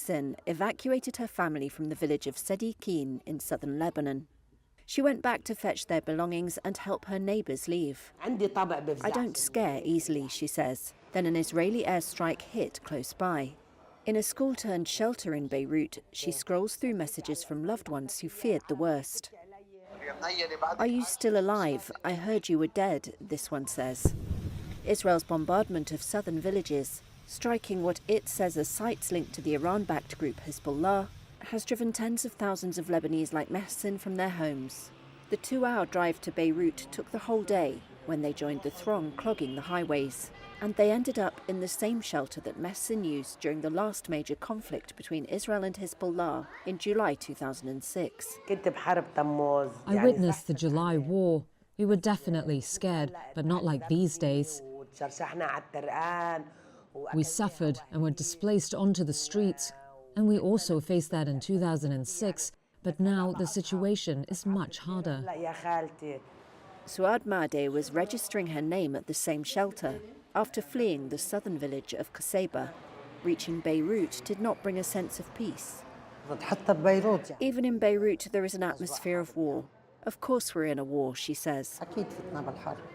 Mehsen evacuated her family from the village of Sadiqin in southern Lebanon. She went back to fetch their belongings and help her neighbours leave. I don't scare easily, she says. Then an Israeli airstrike hit close by. In a school-turned shelter in Beirut, she scrolls through messages from loved ones who feared the worst. "Are you still alive? I heard you were dead," this one says. Israel's bombardment of southern villages, striking what it says are sites linked to the Iran-backed group Hezbollah, has driven tens of thousands of Lebanese like Mehsen from their homes. The 2-hour drive to Beirut took the whole day when they joined the throng clogging the highways. And they ended up in the same shelter that Mehsen used during the last major conflict between Israel and Hezbollah in July 2006. I witnessed the July war. We were definitely scared, but not like these days. We suffered and were displaced onto the streets. And we also faced that in 2006, but now the situation is much harder. Suad Madeh was registering her name at the same shelter after fleeing the southern village of Qaseba. Reaching Beirut did not bring a sense of peace. Even in Beirut, there is an atmosphere of war. Of course we're in a war, she says.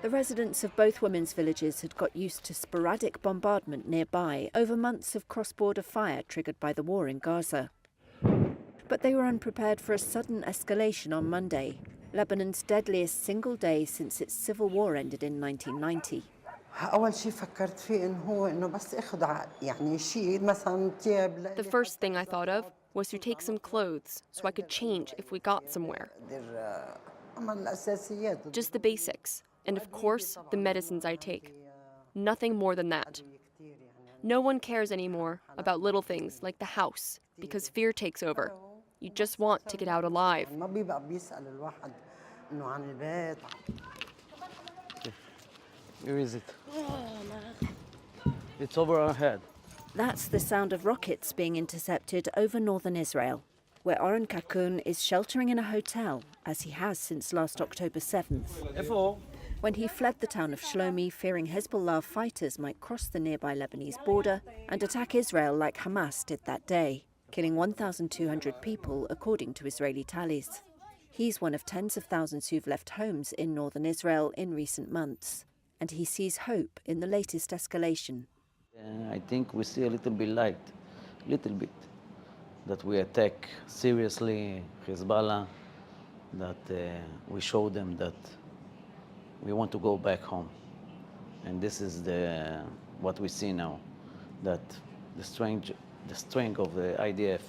The residents of both women's villages had got used to sporadic bombardment nearby over months of cross-border fire triggered by the war in Gaza. But they were unprepared for a sudden escalation on Monday, Lebanon's deadliest single day since its civil war ended in 1990. The first thing I thought of was to take some clothes so I could change if we got somewhere. Just the basics, and of course, the medicines I take. Nothing more than that. No one cares anymore about little things like the house because fear takes over. You just want to get out alive. Where is it? It's over our head. That's the sound of rockets being intercepted over northern Israel, where Oren Kakun is sheltering in a hotel, as he has since last October 7th. When he fled the town of Shlomi, fearing Hezbollah fighters might cross the nearby Lebanese border and attack Israel like Hamas did that day, killing 1,200 people, according to Israeli tallies. He's one of tens of thousands who've left homes in northern Israel in recent months, and he sees hope in the latest escalation. I think we see a little bit light, that we attack seriously Hezbollah, that we show them that we want to go back home. And this is what we see now, that the strength of the IDF,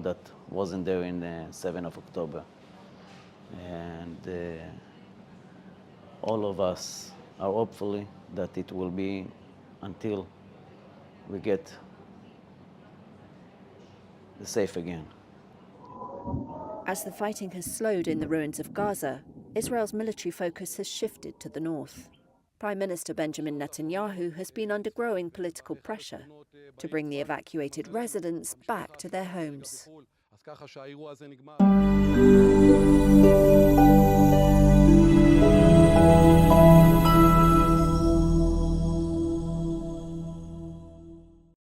that wasn't there in the 7th of October. And all of us are hopefully that it will be until we get safe again. As the fighting has slowed in the ruins of Gaza, Israel's military focus has shifted to the north. Prime Minister Benjamin Netanyahu has been under growing political pressure to bring the evacuated residents back to their homes.